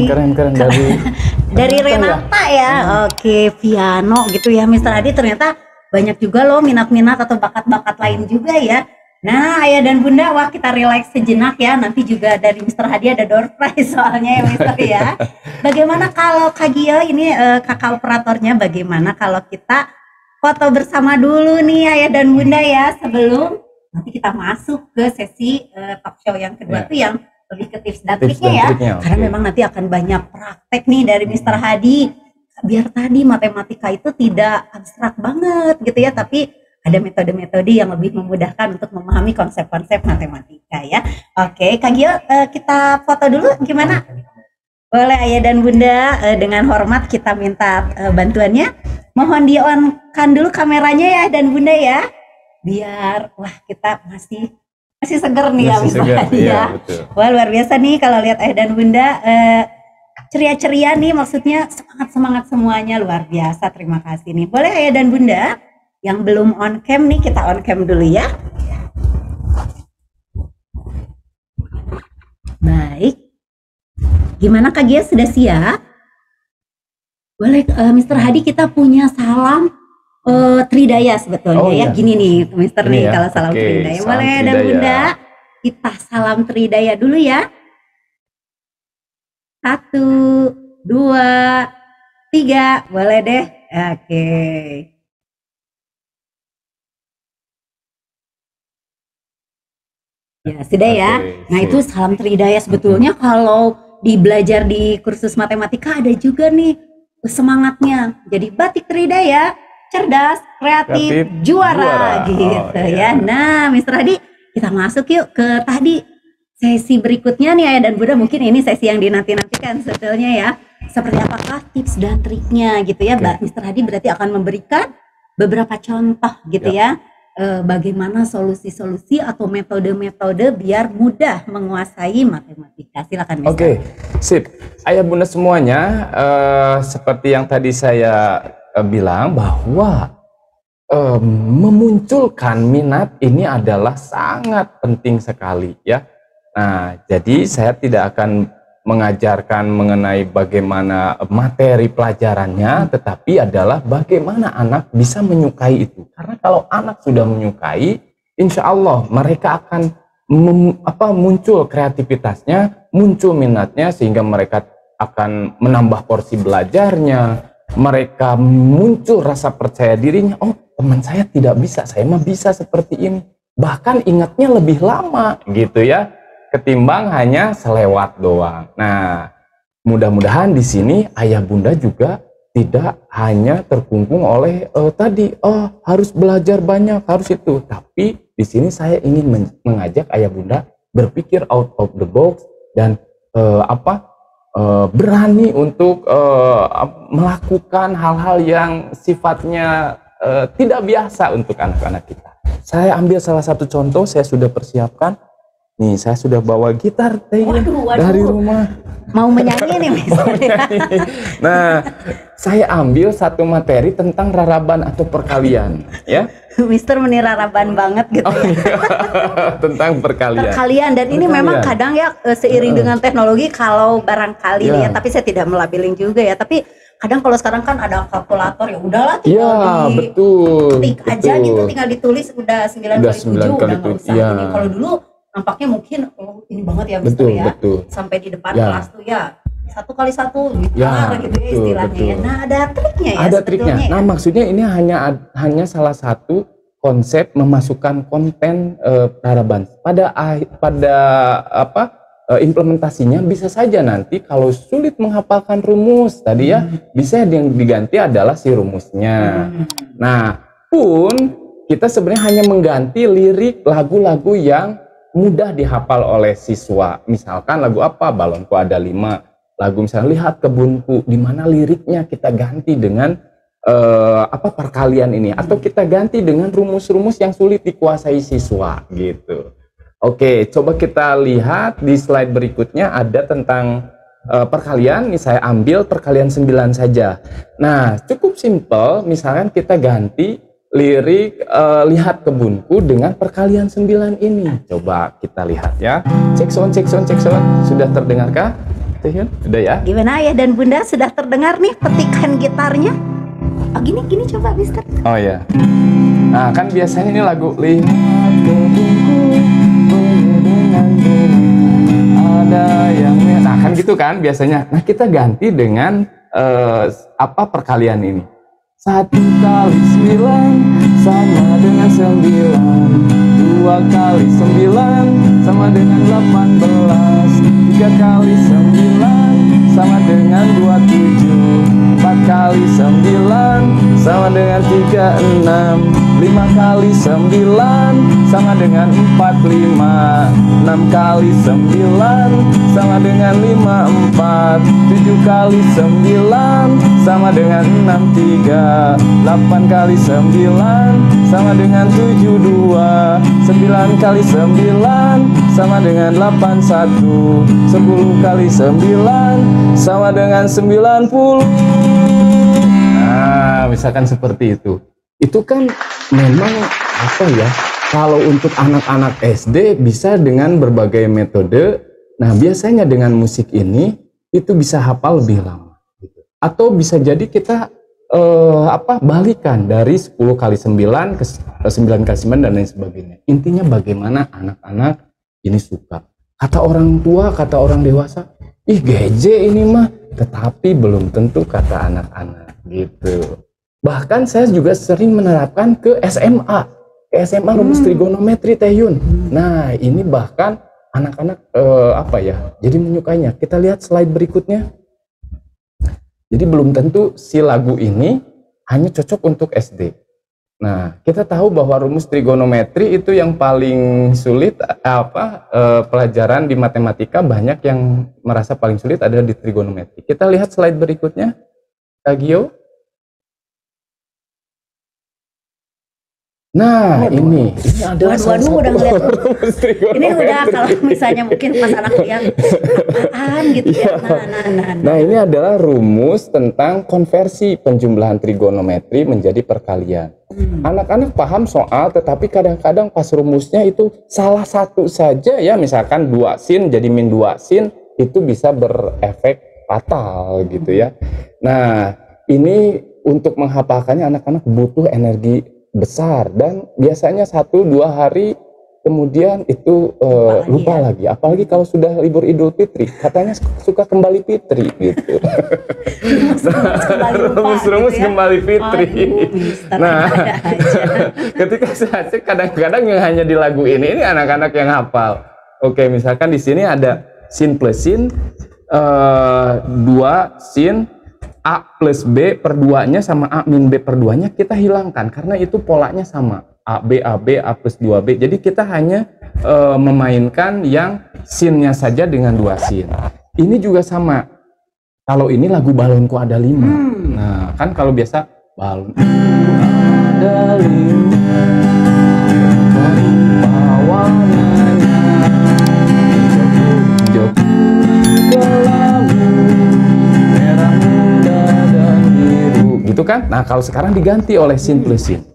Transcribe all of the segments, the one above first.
keren dari Renata ya. Oke, piano gitu ya Mister Hadi, ternyata banyak juga loh minat-minat atau bakat-bakat lain juga ya. Nah, ayah dan bunda, wah kita relax sejenak ya. Nanti juga dari Mister Hadi ada door prize soalnya ya Mister ya. Bagaimana kalau Kak Gio ini kakak operatornya, bagaimana kalau kita foto bersama dulu nih ayah dan bunda ya, sebelum nanti kita masuk ke sesi talk show yang kedua tuh yang lebih ke tips dan triknya ya. Karena memang nanti akan banyak praktek nih dari Mister Hadi. Biar tadi matematika itu tidak abstrak banget gitu ya, tapi ada metode-metode yang lebih memudahkan untuk memahami konsep-konsep matematika ya. Oke, Kak Gio, kita foto dulu gimana? Boleh ayah dan bunda, dengan hormat kita minta bantuannya. Mohon di-on-kan dulu kameranya ya dan bunda ya. Biar wah kita masih seger nih ya misalnya ya. Wah luar biasa nih kalau lihat ayah dan bunda ceria-ceria nih, maksudnya semangat semuanya, luar biasa. Terima kasih nih. Boleh ayah dan bunda yang belum on cam nih, kita on cam dulu ya. Baik. Gimana Kak Gia, sudah siap? Boleh Mister Hadi, kita punya salam Tridaya sebetulnya ya. Gini nih Mister nih kalau salam Tridaya. Boleh dan bunda kita salam Tridaya dulu ya. 1, 2, 3, boleh deh. Oke. Ya sudah ya. Nah itu salam Tridaya sebetulnya kalau belajar di kursus matematika ada juga nih semangatnya. Jadi batik Tridaya, cerdas, kreatif, juara gitu ya. Nah Mister Hadi, kita masuk yuk ke tadi sesi berikutnya nih ayah dan bunda. Mungkin ini sesi yang dinanti-nantikan sebetulnya ya. Seperti apakah tips dan triknya gitu ya. Mister Hadi berarti akan memberikan beberapa contoh gitu ya. Bagaimana solusi-solusi atau metode-metode biar mudah menguasai matematika. Silakan Mister. Oke, sip. Ayah bunda semuanya, seperti yang tadi saya bilang bahwa memunculkan minat ini adalah sangat penting sekali ya. Nah, jadi saya tidak akan mengajarkan mengenai bagaimana materi pelajarannya, tetapi adalah bagaimana anak bisa menyukai itu. Karena kalau anak sudah menyukai, insya Allah mereka akan muncul kreativitasnya, muncul minatnya, sehingga mereka akan menambah porsi belajarnya, mereka muncul rasa percaya dirinya. Oh, teman saya tidak bisa, saya mah bisa seperti ini. Bahkan ingatnya lebih lama gitu ya, ketimbang hanya selewat doang. Nah, mudah-mudahan di sini ayah bunda juga tidak hanya terkungkung oleh tadi, harus belajar banyak, harus itu. Tapi di sini saya ingin mengajak ayah bunda berpikir out of the box dan berani untuk melakukan hal-hal yang sifatnya tidak biasa untuk anak-anak kita. Saya ambil salah satu contoh, saya sudah persiapkan. Nih, saya sudah bawa gitar dari rumah. Mau menyanyi nih misalnya. Nah, saya ambil satu materi tentang raraban atau perkalian, ya. Mister meniraraban banget gitu ya. Tentang perkalian. Dan ini memang kadang ya seiring dengan teknologi, kalau barangkali ya, tapi saya tidak melabelin juga ya, tapi kadang kalau sekarang kan ada kalkulator, ya udahlah tinggal ketik aja gitu, tinggal ditulis udah 9 kali 7 udah nggak usah ini. Kalau dulu nampaknya mungkin ini banget ya Mister ya, sampai di depan kelas tuh ya 1 kali 1 gitar gitu ya istilahnya ya. Nah ada triknya ya. Ada triknya. Nah maksudnya ini hanya salah satu konsep memasukkan konten raraban. Pada implementasinya bisa saja nanti kalau sulit menghafalkan rumus tadi ya, bisa yang diganti adalah si rumusnya. Nah pun kita sebenarnya hanya mengganti lirik lagu-lagu yang mudah dihafal oleh siswa. Misalkan lagu apa? Balonku ada 5. Lagu misalnya Lihat Kebunku, di mana liriknya kita ganti dengan perkalian ini, atau kita ganti dengan rumus-rumus yang sulit dikuasai siswa gitu. Oke, coba kita lihat di slide berikutnya ada tentang perkalian. Ini saya ambil perkalian 9 saja. Nah, cukup simpel, misalkan kita ganti lirik Lihat Kebunku dengan perkalian 9 ini. Coba kita lihat ya. Cek sound. Sudah terdengarkah? Teh Yun? Udah ya? Gimana ayah dan bunda, sudah terdengar nih petikan gitarnya? Oh gini coba Mister. Oh ya. Nah kan biasanya ini lagu lihat ada yang nah kan gitu kan biasanya. Nah kita ganti dengan perkalian ini. 1 kali 9 sama dengan 9. 2 kali 9 sama dengan 18. 3 kali 9 sama dengan 27. 4 kali 9 sama dengan 36. 5 kali 9 sama dengan 45. 6 kali 9 sama dengan 54. 7 kali 9 sama dengan 63. 8 kali 9 sama dengan 72. 9 kali 9 sama dengan 81. 10 kali 9 sama dengan 90. Nah, misalkan seperti itu. Itu kan memang apa ya? Kalau untuk anak-anak SD bisa dengan berbagai metode. Nah, biasanya dengan musik ini itu bisa hafal lebih lama. Gitu. Atau bisa jadi kita balikan dari 10 kali 9 ke 9 kali 9 dan lain sebagainya. Intinya bagaimana anak-anak ini suka. Kata orang tua, kata orang dewasa, ih geje ini mah, tetapi belum tentu kata anak-anak gitu. Bahkan saya juga sering menerapkan ke SMA. Rumus trigonometri Teh Yun. Nah, ini bahkan anak-anak jadi menyukainya. Kita lihat slide berikutnya. Jadi belum tentu si lagu ini hanya cocok untuk SD. Nah, kita tahu bahwa rumus trigonometri itu yang paling sulit pelajaran di matematika, banyak yang merasa paling sulit adalah di trigonometri. Kita lihat slide berikutnya, Kak Gio. Nah, ini adalah udah ngeliat ini udah kalau misalnya mungkin pas anak yang apaan gitu ya. Nah, ini adalah rumus tentang konversi penjumlahan trigonometri menjadi perkalian. Anak-anak paham soal, tetapi kadang-kadang pas rumusnya itu salah satu saja ya, misalkan 2 sin jadi min 2 sin, itu bisa berefek fatal gitu ya. Nah, ini untuk menghafalkannya anak-anak butuh energi besar, dan biasanya 1-2 hari kemudian itu lupa lagi. Apalagi kalau sudah libur Idul Fitri, katanya suka kembali fitri gitu. Rumus kembali fitri. Nah, ketika saya cek kadang-kadang yang hanya di lagu ini anak-anak yang hafal. Oke, misalkan di sini ada sin plus sin, 2 sin A plus B per 2-nya sama A min B per 2-nya kita hilangkan karena itu polanya sama, A plus 2B. Jadi kita hanya memainkan yang sinnya saja dengan 2 sin. Ini juga sama. Kalau ini lagu balonku ada 5. Nah, kan kalau biasa balonku ada 5 warnanya hijau kelabu merah muda dan biru gitu kan. Nah, kalau sekarang diganti oleh sin plus sin.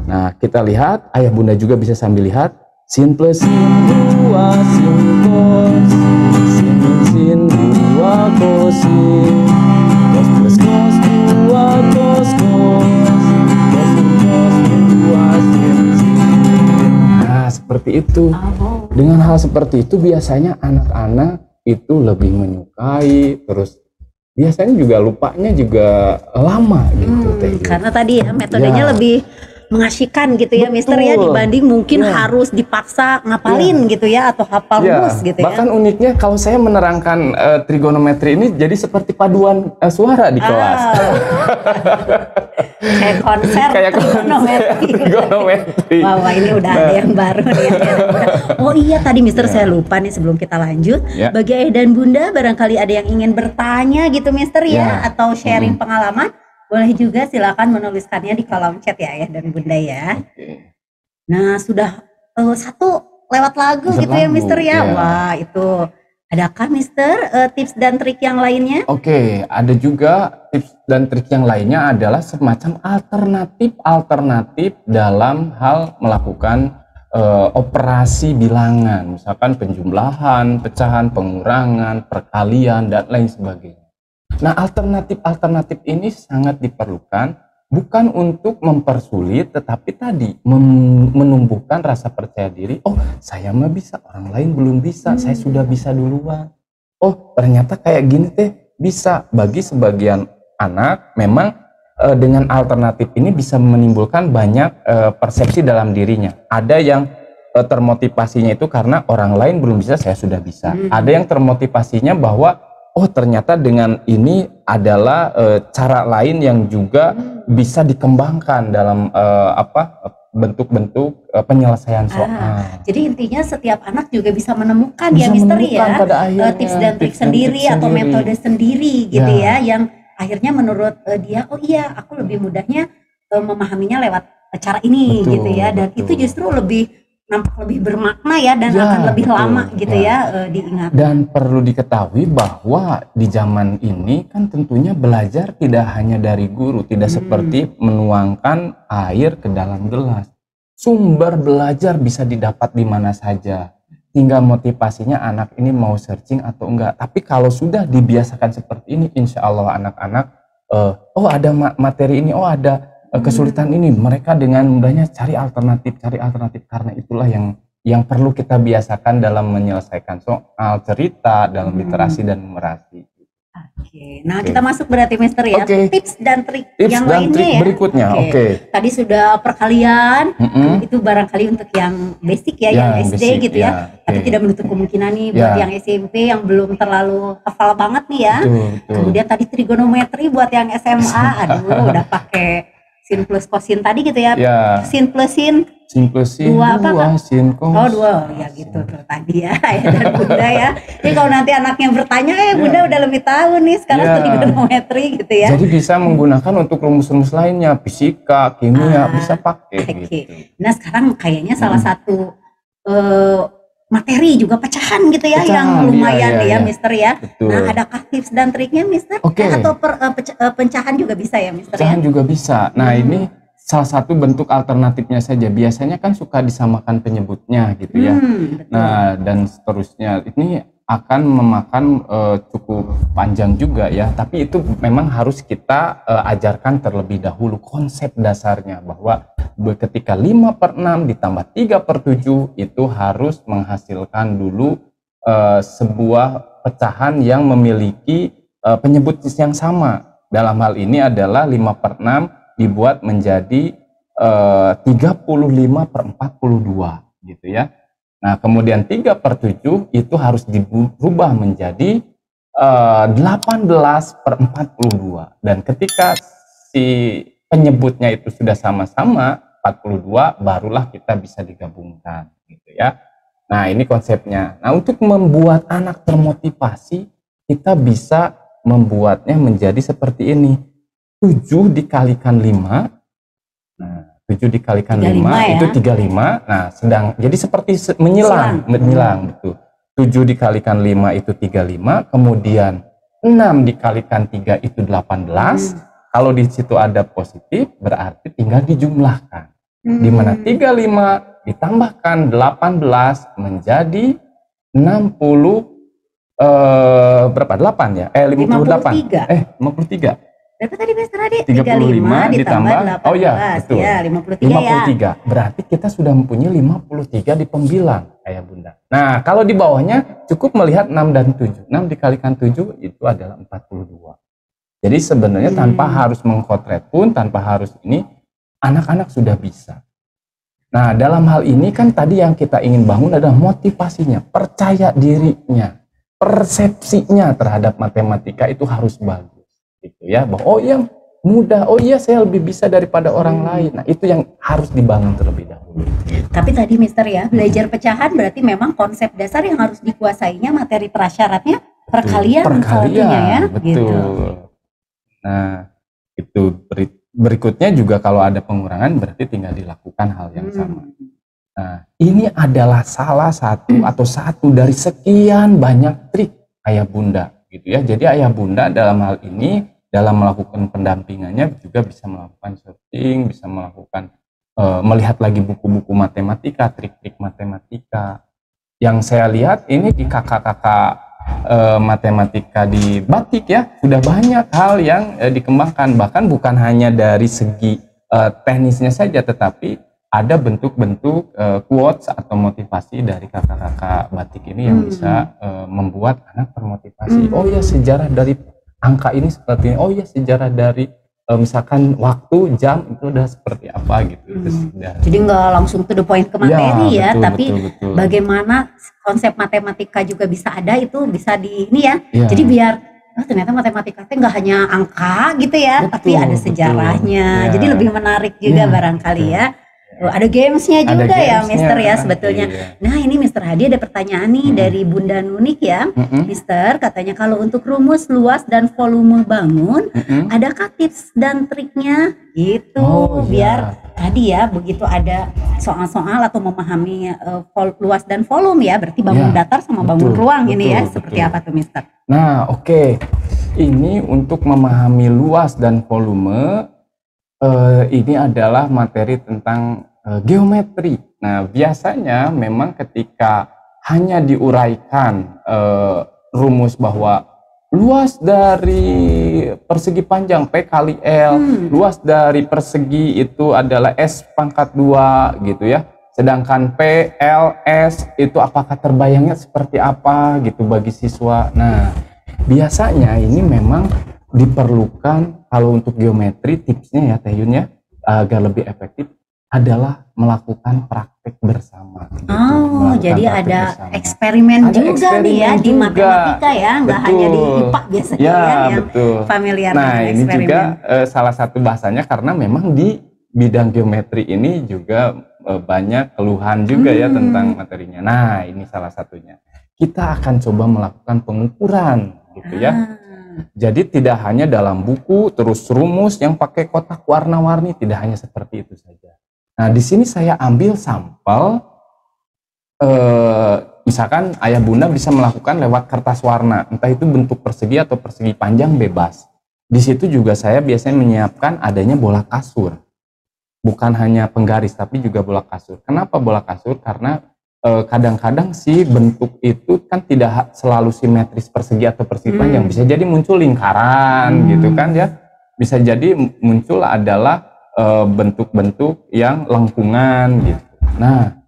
Nah, kita lihat, ayah bunda juga bisa sambil lihat. Sin plus sin 2 sin cos, sin sin 2 cosin, cos plus cos 2 cos cos, cos sin cos 2 sin sin. Nah, seperti itu. Dengan hal seperti itu biasanya anak-anak itu lebih menyukai, terus biasanya juga lupanya juga lama gitu. Karena tadi ya metodenya lebih mengasyikan gitu ya. Betul. Mister ya, dibanding mungkin harus dipaksa ngapalin gitu ya, atau hafal rumus gitu ya. Bahkan uniknya kalau saya menerangkan trigonometri ini jadi seperti paduan suara di kelas. Kayak konser trigonometri. Wah, ini udah ada yang baru nih. Oh iya, tadi Mister saya lupa nih sebelum kita lanjut. Bagi ayah dan bunda barangkali ada yang ingin bertanya gitu Mister ya, atau sharing pengalaman, boleh juga silakan menuliskannya di kolom chat ya ayah dan bunda ya. Nah, sudah satu lewat lagu gitu ya Mister ya. Wah, itu adakah Mister tips dan trik yang lainnya? Oke, ada juga tips dan trik yang lainnya adalah semacam alternatif dalam hal melakukan operasi bilangan, misalkan penjumlahan, pecahan, pengurangan, perkalian, dan lain sebagainya. Nah, alternatif ini sangat diperlukan, bukan untuk mempersulit, tetapi tadi menumbuhkan rasa percaya diri. Oh, saya mah bisa, orang lain belum bisa, saya sudah bisa duluan. Oh, ternyata kayak gini teh bisa. Bagi sebagian anak, memang dengan alternatif ini bisa menimbulkan banyak persepsi dalam dirinya. Ada yang termotivasinya itu karena orang lain belum bisa, saya sudah bisa. Ada yang termotivasinya bahwa oh, ternyata dengan ini adalah cara lain yang juga bisa dikembangkan dalam bentuk-bentuk penyelesaian soal. Jadi intinya setiap anak juga bisa menemukan ya Mister ya, tips dan trik sendiri atau metode sendiri gitu ya, yang akhirnya menurut dia, oh iya aku lebih mudahnya memahaminya lewat cara ini gitu ya, dan itu justru nampak lebih bermakna ya, dan akan lebih lama gitu ya diingat. Dan perlu diketahui bahwa di zaman ini kan tentunya belajar tidak hanya dari guru, tidak seperti menuangkan air ke dalam gelas. Sumber belajar bisa didapat di mana saja. Tinggal motivasinya anak ini mau searching atau enggak. Tapi kalau sudah dibiasakan seperti ini, insya Allah anak-anak, oh ada materi ini, oh ada kesulitan ini, mereka dengan mudahnya cari alternatif, karena itulah yang perlu kita biasakan dalam menyelesaikan soal, cerita, dalam literasi dan numerasi. Oke, nah kita masuk berarti Mister ya, tips dan trik yang dan lainnya trik ya. Berikutnya, Tadi sudah perkalian, itu barangkali untuk yang basic ya, yang SD basic, gitu ya. Tapi tidak menutup kemungkinan nih buat yang SMP yang belum terlalu hafal banget nih ya. Kemudian tadi trigonometri buat yang SMA, aduh udah pakai sin plus kosin tadi gitu ya, sin plus sin dua sin cos. Dua ya gitu tuh tadi ya, ayah dan bunda ya. Jadi kalau nanti anaknya bertanya, bunda udah lebih tahu nih sekarang trigonometri gitu ya. Jadi bisa menggunakan untuk rumus-rumus lainnya, fisika, kimia, bisa pakai. Gitu. Nah sekarang kayaknya salah satu materi juga pecahan gitu ya, yang lumayan ya Mister ya. Betul. Nah adakah tips dan triknya Mister? Atau pecahan juga bisa ya Mister? Pecahan juga bisa. Nah ini salah satu bentuk alternatifnya saja. Biasanya kan suka disamakan penyebutnya gitu ya. Nah dan seterusnya ini akan memakan cukup panjang juga ya. Tapi itu memang harus kita ajarkan terlebih dahulu konsep dasarnya, bahwa ketika 5/6 ditambah 3/7 itu harus menghasilkan dulu sebuah pecahan yang memiliki penyebut yang sama. Dalam hal ini adalah 5/6 dibuat menjadi 35/42 gitu ya. Nah kemudian 3/7 itu harus dirubah menjadi 18/42, dan ketika si penyebutnya itu sudah sama-sama 42, barulah kita bisa digabungkan gitu ya. Nah ini konsepnya. Nah untuk membuat anak termotivasi, kita bisa membuatnya menjadi seperti ini. 7 dikalikan 5, nah 7 dikalikan 5 itu 35. Nah jadi seperti menyilang betul. 7 dikalikan 5 itu 35, kemudian 6 dikalikan 3 itu 18. Kalau di situ ada positif, berarti tinggal dijumlahkan. Di mana 35 ditambahkan 18 menjadi 60 berapa? 8 ya? 58. 53. Berapa tadi Mister Adi? 35 ditambah 18. Oh ya, betul. Ya, 53 ya. Berarti kita sudah mempunyai 53 di pembilang, ayah bunda. Nah, kalau di bawahnya cukup melihat 6 dan 7. 6 dikalikan 7 itu adalah 42. Jadi sebenarnya tanpa harus mengkotret pun, tanpa harus ini, anak-anak sudah bisa. Nah, dalam hal ini kan tadi yang kita ingin bangun adalah motivasinya, percaya dirinya, persepsinya terhadap matematika itu harus bagus. Gitu ya, bahwa oh iya mudah, oh iya saya lebih bisa daripada orang lain. Nah itu yang harus dibangun terlebih dahulu. Tapi tadi Mister ya, belajar pecahan berarti memang konsep dasar yang harus dikuasainya, materi prasyaratnya perkalian ya. Betul. Gitu. Nah itu berikutnya juga kalau ada pengurangan berarti tinggal dilakukan hal yang sama. Nah ini adalah salah satu atau satu dari sekian banyak trik ayah bunda gitu ya. Jadi ayah bunda dalam hal ini dalam melakukan pendampingannya juga bisa melakukan searching, bisa melakukan melihat lagi buku-buku matematika, trik-trik matematika. Yang saya lihat ini di kakak-kakak matematika di Batik ya, sudah banyak hal yang dikembangkan, bahkan bukan hanya dari segi teknisnya saja, tetapi ada bentuk-bentuk quotes atau motivasi dari kakak-kakak Batik ini yang bisa membuat anak termotivasi. Oh ya, sejarah dari angka ini seperti ini. Oh ya, sejarah dari misalkan waktu, jam itu udah seperti apa gitu. Jadi nggak langsung to the point ke materi ya, betul, tapi betul. Bagaimana konsep matematika juga bisa ada, itu bisa di ini ya. Jadi biar ternyata matematika itu nggak hanya angka gitu ya, tapi ada sejarahnya. Jadi lebih menarik juga barangkali ya. Ada gamesnya juga ya Mister ya sebetulnya. Nah ini Mister Hadi ada pertanyaan nih dari Bunda Nunik ya. Mister katanya kalau untuk rumus luas dan volume bangun, adakah tips dan triknya gitu biar tadi ya begitu ada soal-soal atau memahami luas dan volume ya, berarti bangun datar sama bangun ruang ini ya, seperti apa tuh Mister? Nah ini untuk memahami luas dan volume, ini adalah materi tentang geometri. Nah, biasanya memang ketika hanya diuraikan rumus bahwa luas dari persegi panjang P kali L, luas dari persegi itu adalah S pangkat 2 gitu ya. Sedangkan P, L, S itu apakah terbayangnya seperti apa gitu bagi siswa. Nah, biasanya ini memang diperlukan kalau untuk geometri, tipsnya ya Teh Yun ya, agar lebih efektif adalah melakukan praktek bersama gitu. Jadi ada bersama. Eksperimen juga nih ya di matematika ya, nggak hanya di IPA biasanya ya yang familiar dengan eksperimen. Nah ini juga salah satu bahasanya, karena memang di bidang geometri ini juga banyak keluhan juga ya tentang materinya. Nah ini salah satunya. Kita akan coba melakukan pengukuran gitu ya. Jadi tidak hanya dalam buku terus rumus yang pakai kotak warna-warni, tidak hanya seperti itu saja. Nah di sini saya ambil sampel, misalkan ayah bunda bisa melakukan lewat kertas warna, entah itu bentuk persegi atau persegi panjang bebas. Di situ juga saya biasanya menyiapkan adanya bola kasur, bukan hanya penggaris tapi juga bola kasur. Kenapa bola kasur? Karena kadang-kadang si bentuk itu kan tidak selalu simetris persegi atau persegi panjang, bisa jadi muncul lingkaran gitu kan ya, bisa jadi muncul adalah bentuk-bentuk yang lengkungan gitu. Nah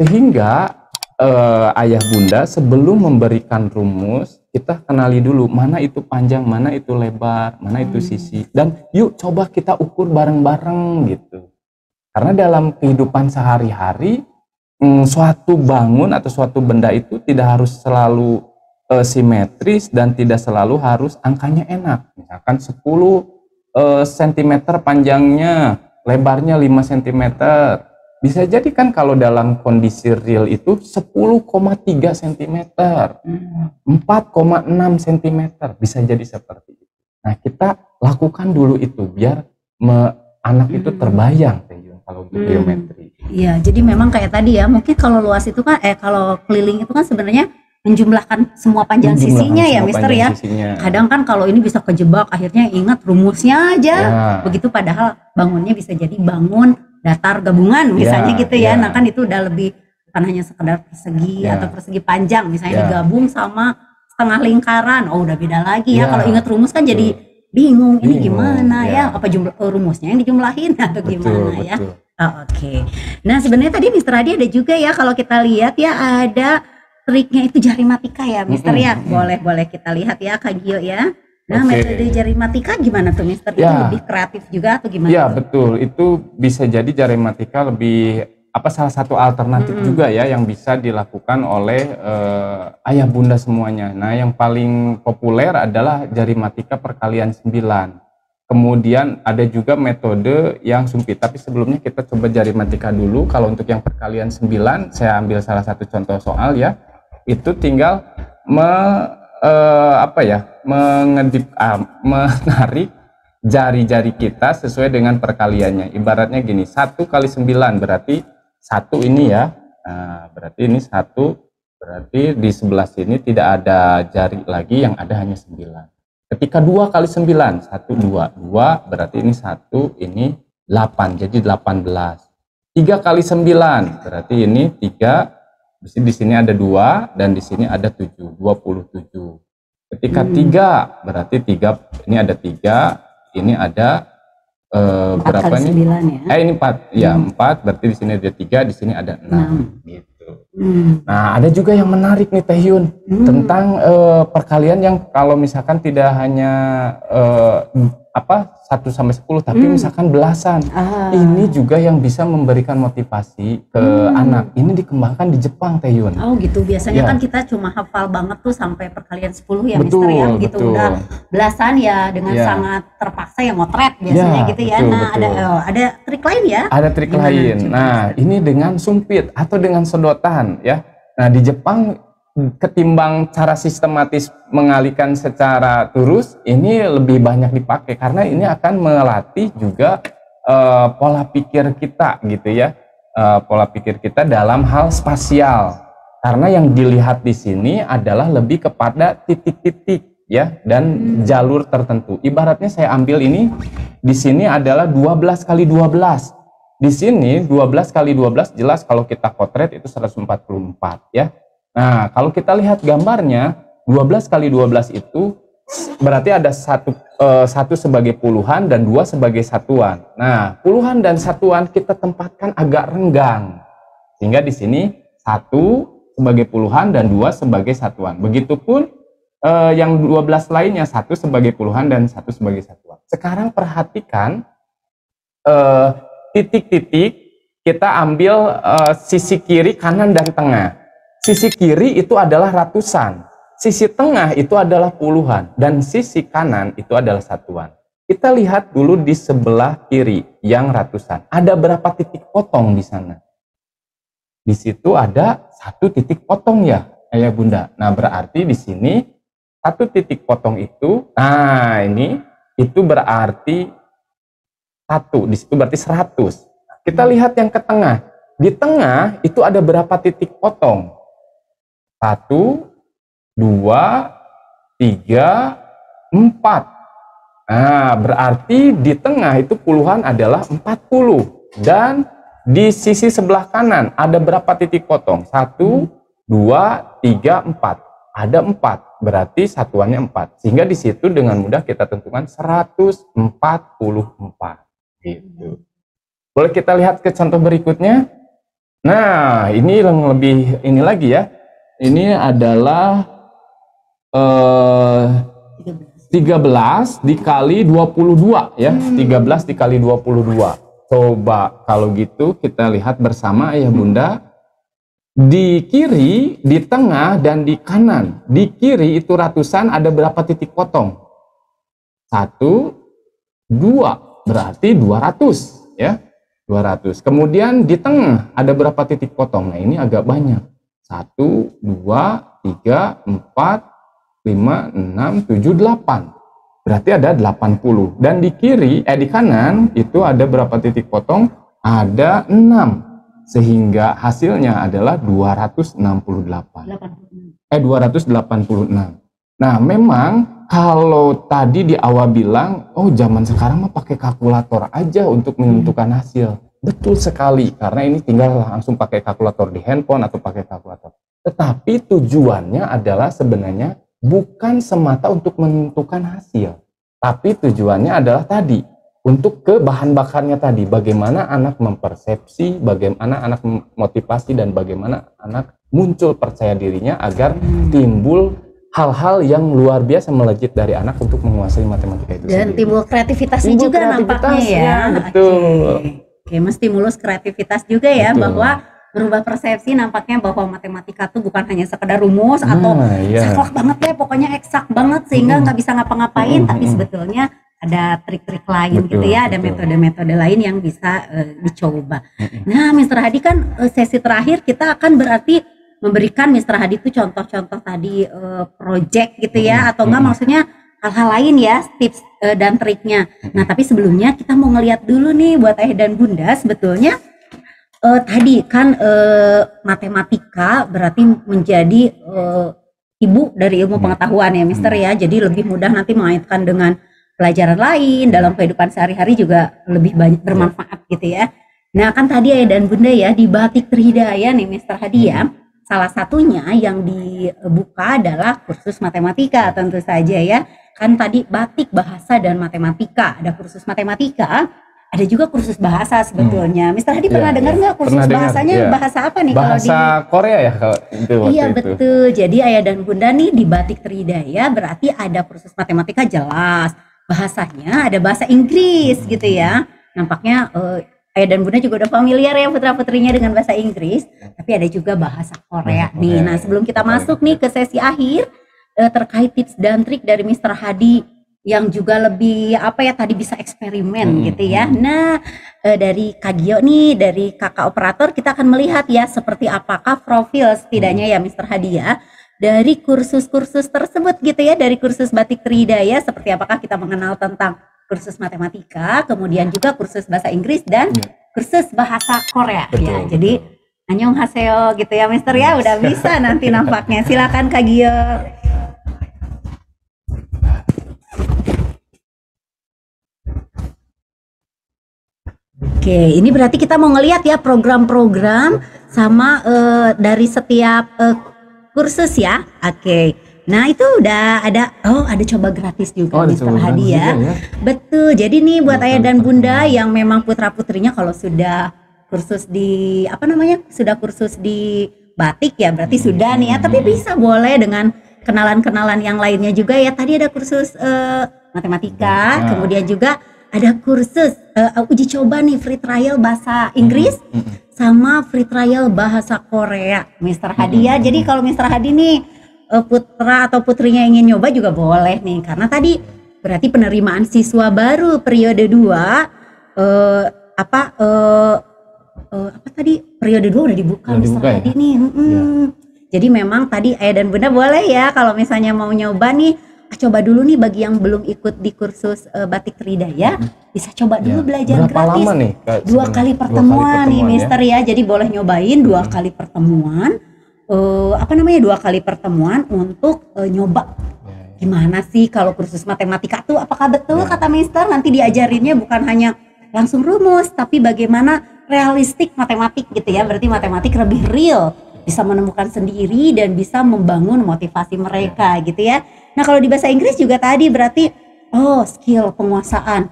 sehingga ayah bunda sebelum memberikan rumus, kita kenali dulu mana itu panjang, mana itu lebar, mana itu sisi, dan yuk coba kita ukur bareng-bareng gitu. Karena dalam kehidupan sehari-hari suatu bangun atau suatu benda itu tidak harus selalu simetris dan tidak selalu harus angkanya enak. Misalkan 10 cm panjangnya, lebarnya 5 cm. Bisa jadi kan kalau dalam kondisi real itu 10,3 cm, 4,6 cm, bisa jadi seperti itu. Nah kita lakukan dulu itu biar anak itu terbayang kalau untuk geometri. Iya, jadi memang kayak tadi ya, mungkin kalau luas itu kan, kalau keliling itu kan sebenarnya menjumlahkan semua panjang sisinya ya Mister ya. Kadang kan kalau ini bisa kejebak, akhirnya ingat rumusnya aja. Begitu padahal bangunnya bisa jadi bangun datar gabungan misalnya gitu ya. Nah kan itu udah lebih, bukan hanya sekedar persegi atau persegi panjang, misalnya digabung sama setengah lingkaran. Oh udah beda lagi ya. Kalau ingat rumus kan jadi bingung, ini gimana ya, apa jumlah rumusnya yang dijumlahin atau gimana ya. Oke. Nah sebenarnya tadi Mister Hadi ada juga ya, kalau kita lihat ya ada triknya itu jarimatika ya Mister ya. Boleh kita lihat ya Kak Gio ya. Nah metode jarimatika gimana tuh Mister? Itu lebih kreatif juga atau gimana? Iya betul, itu bisa jadi jarimatika lebih salah satu alternatif juga ya yang bisa dilakukan oleh ayah bunda semuanya. Nah yang paling populer adalah jarimatika perkalian 9. Kemudian ada juga metode yang sumpit, tapi sebelumnya kita coba jarimatika dulu. Kalau untuk yang perkalian 9, saya ambil salah satu contoh soal ya. Itu tinggal menarik jari-jari kita sesuai dengan perkaliannya. Ibaratnya gini, 1 kali 9 berarti 1 ini ya. Nah, berarti ini 1, berarti di sebelah sini tidak ada jari lagi, yang ada hanya 9. Ketika 2 kali 9, 1, 2, 2 berarti ini 1, ini 8, jadi 18. 3 kali 9, berarti ini 3, di sini ada 2, dan di sini ada 7, 27. Ketika 3, berarti 3, ini ada 3, ini ada berapa nih? 4 kali 9 ya? Ini 4, ya 4, berarti di sini ada 3, di sini ada 6, gitu. Nah, ada juga yang menarik nih Teh Yun, tentang perkalian yang kalau misalkan tidak hanya 1 sampai 10, tapi misalkan belasan. Ini juga yang bisa memberikan motivasi ke anak. Ini dikembangkan di Jepang, Teh Yun. Oh gitu, biasanya kan kita cuma hafal banget tuh sampai perkalian 10 ya, Mister ya, gitu. Udah belasan ya dengan sangat terpaksa ya motret biasanya gitu ya. Nah, ada trik lain ya? Ada trik lain. Nah, ini dengan sumpit atau dengan sedotan ya. Nah, di Jepang ketimbang cara sistematis mengalihkan secara lurus, ini lebih banyak dipakai karena ini akan melatih juga pola pikir kita gitu ya, pola pikir kita dalam hal spasial, karena yang dilihat di sini adalah lebih kepada titik-titik ya dan jalur tertentu. Ibaratnya saya ambil ini, di sini adalah 12 kali 12, di sini 12 kali 12 jelas kalau kita potret itu 144 ya. Nah, kalau kita lihat gambarnya, 12 kali 12 itu berarti ada satu sebagai puluhan dan 2 sebagai satuan. Nah, puluhan dan satuan kita tempatkan agak renggang. Sehingga di sini 1 sebagai puluhan dan 2 sebagai satuan. Begitupun yang 12 lainnya, 1 sebagai puluhan dan 1 sebagai satuan. Sekarang perhatikan titik-titik, kita ambil sisi kiri, kanan, dan tengah. Sisi kiri itu adalah ratusan, sisi tengah itu adalah puluhan, dan sisi kanan itu adalah satuan. Kita lihat dulu di sebelah kiri yang ratusan. Ada berapa titik potong di sana? Di situ ada 1 titik potong ya, Ayah Bunda. Nah, berarti di sini 1 titik potong itu, nah ini itu berarti 1, di situ berarti 100. Kita lihat yang ke tengah. Di tengah itu ada berapa titik potong? 1, 2, 3, 4. Nah, berarti di tengah itu puluhan adalah 40. Dan di sisi sebelah kanan ada berapa titik potong? 1, 2, 3, 4. Ada 4, berarti satuannya 4. Sehingga di situ dengan mudah kita tentukan 144. Gitu. Boleh kita lihat ke contoh berikutnya? Nah, ini yang lebih ini lagi ya. Ini adalah 13 dikali 22 ya, 13 dikali 22. Coba kalau gitu kita lihat bersama Ayah Bunda. Di kiri, di tengah, dan di kanan. Di kiri itu ratusan, ada berapa titik potong? 1, 2, berarti 200 ya. 200. Kemudian di tengah ada berapa titik potong? Nah, ini agak banyak. 1, 2, 3, 4, 5, 6, 7, 8. Berarti ada 80. Dan di kiri, di kanan itu ada berapa titik potong? Ada 6. Sehingga hasilnya adalah 268. 286. Nah, memang kalau tadi di awal bilang, oh zaman sekarang mah pakai kalkulator aja untuk menentukan hasil. Betul sekali, karena ini tinggal langsung pakai kalkulator di handphone atau pakai kalkulator. Tetapi tujuannya adalah sebenarnya bukan semata untuk menentukan hasil, tapi tujuannya adalah tadi, untuk ke bahan bakarnya tadi, bagaimana anak mempersepsi, bagaimana anak motivasi, dan bagaimana anak muncul percaya dirinya agar timbul hal-hal yang luar biasa melejit dari anak untuk menguasai matematika itu dan sendiri. timbul kreativitasnya juga nampaknya ya. Betul. Oke, menstimulus kreativitas juga ya, betul. Bahwa berubah persepsi nampaknya bahwa matematika tuh bukan hanya sekedar rumus atau saklek banget ya, pokoknya eksak banget sehingga nggak bisa ngapa-ngapain, tapi sebetulnya ada trik-trik lain gitu ya, ada metode-metode lain yang bisa dicoba. Nah, Mr. Hadi kan sesi terakhir kita akan berarti memberikan Mr. Hadi itu contoh-contoh tadi project gitu ya, atau enggak maksudnya hal-hal lain ya, tips dan triknya. Nah, tapi sebelumnya kita mau ngeliat dulu nih buat Ayah dan Bunda, sebetulnya tadi kan matematika berarti menjadi ibu dari ilmu pengetahuan ya, Mister ya. Jadi lebih mudah nanti mengaitkan dengan pelajaran lain dalam kehidupan sehari-hari juga lebih banyak bermanfaat gitu ya. Nah kan tadi Ayah dan Bunda ya di Batik Trihidaya nih Mr. Hadi ya, salah satunya yang dibuka adalah kursus matematika tentu saja ya. Kan tadi batik, bahasa, dan matematika. Ada kursus matematika, ada juga kursus bahasa sebetulnya. Mr. Hadi pernah dengar nggak kursus bahasanya bahasa apa nih? Bahasa Korea ya kalau itu. Iya betul. Jadi Ayah dan Bunda nih di Batik Trihidaya berarti ada kursus matematika jelas. Bahasanya ada bahasa Inggris gitu ya. Nampaknya Ayah dan Bunda juga udah familiar ya putra-putrinya dengan bahasa Inggris. Tapi ada juga bahasa Korea nih. Nah sebelum kita masuk nih ke sesi akhir, terkait tips dan trik dari Mr. Hadi yang juga lebih apa ya tadi bisa eksperimen gitu ya. Nah dari Kak Gio nih, dari kakak operator kita akan melihat ya seperti apakah profil setidaknya ya Mr. Hadi ya dari kursus-kursus tersebut gitu ya, dari kursus Batik Trihidaya seperti apakah kita mengenal tentang kursus matematika, kemudian juga kursus bahasa Inggris dan kursus bahasa Korea. Betul, ya. Jadi annyeonghaseyo gitu ya Mister ya, udah bisa nanti nampaknya. Silakan Kak Gio. Oke, ini berarti kita mau ngelihat ya program-program sama dari setiap kursus ya. Oke. Nah, itu udah ada ada coba gratis juga Mr. Hadi ya. Betul. Jadi nih buat Ayah dan Bunda yang memang putra-putrinya kalau sudah kursus di sudah kursus di batik ya, berarti sudah nih ya, tapi bisa boleh dengan kenalan-kenalan yang lainnya juga ya. Tadi ada kursus matematika, kemudian juga ada kursus uji coba nih free trial bahasa Inggris sama free trial bahasa Korea Mr. Hadi ya. Jadi kalau Mr. Hadi nih putra atau putrinya ingin nyoba juga boleh nih, karena tadi berarti penerimaan siswa baru periode 2 tadi periode 2 udah dibuka Mr. Hadi nih. Jadi memang tadi Ayah dan Bunda boleh ya kalau misalnya mau nyoba nih, coba dulu nih bagi yang belum ikut di kursus Batik Trihidaya, bisa coba dulu belajar gratis. Lama nih, 2 kali pertemuan nih Mister ya. Jadi boleh nyobain 2 kali pertemuan. 2 kali pertemuan untuk nyoba gimana sih kalau kursus matematika tuh, apakah betul kata Mister nanti diajarinnya bukan hanya langsung rumus tapi bagaimana realistik matematik gitu ya. Berarti matematik lebih real, bisa menemukan sendiri dan bisa membangun motivasi mereka gitu ya. Nah kalau di bahasa Inggris juga tadi berarti skill penguasaan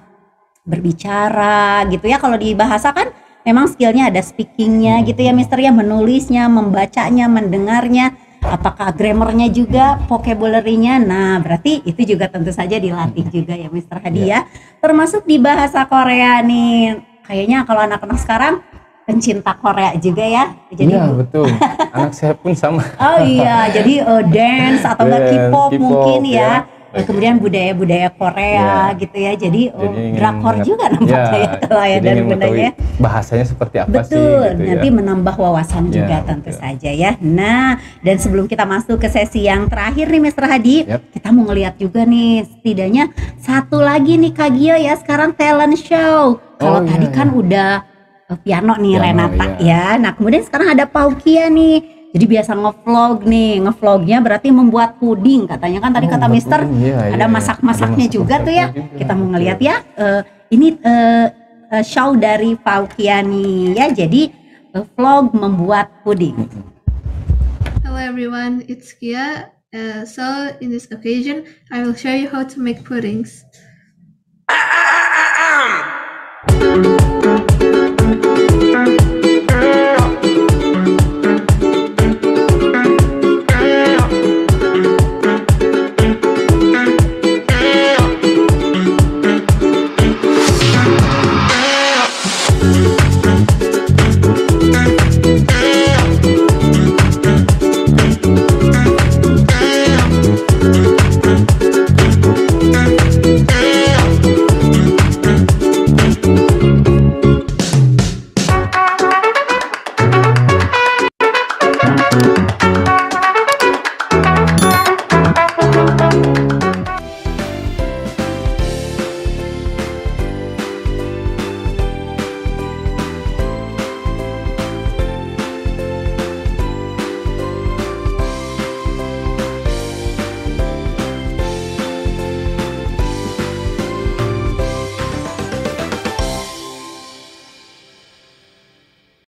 berbicara gitu ya. Kalau di bahasa kan memang skillnya ada speakingnya gitu ya Mister ya, menulisnya, membacanya, mendengarnya, apakah grammarnya juga, vocabulary-nya. Nah berarti itu juga tentu saja dilatih juga ya Mister Hadi ya. Termasuk di bahasa Korea nih, kayaknya kalau anak-anak sekarang pencinta Korea juga ya. Jadi betul. Anak saya pun sama. Oh iya, jadi dance atau K-pop mungkin ya. Kemudian budaya-budaya Korea gitu ya. Jadi drakor juga nampaknya ya kalau Ayah dan Bundanya. Bahasanya seperti apa sih? Betul, nanti menambah wawasan juga tentu saja ya. Nah, dan sebelum kita masuk ke sesi yang terakhir nih Mr. Hadi, kita mau ngeliat juga nih setidaknya satu lagi nih Kak Gio ya, sekarang talent show. Kalau tadi kan udah piano nih Renata ya. Nah kemudian sekarang ada Paukia nih. Jadi biasa ngevlog nih, ngevlognya berarti membuat puding katanya kan tadi kata Mister. Ada masak-masaknya juga tuh ya. Kita mau ngeliat ya. Ini show dari Paukia nih ya. Jadi vlog membuat puding. Hello everyone, it's Kia. So in this occasion, I will show you how to make puddings.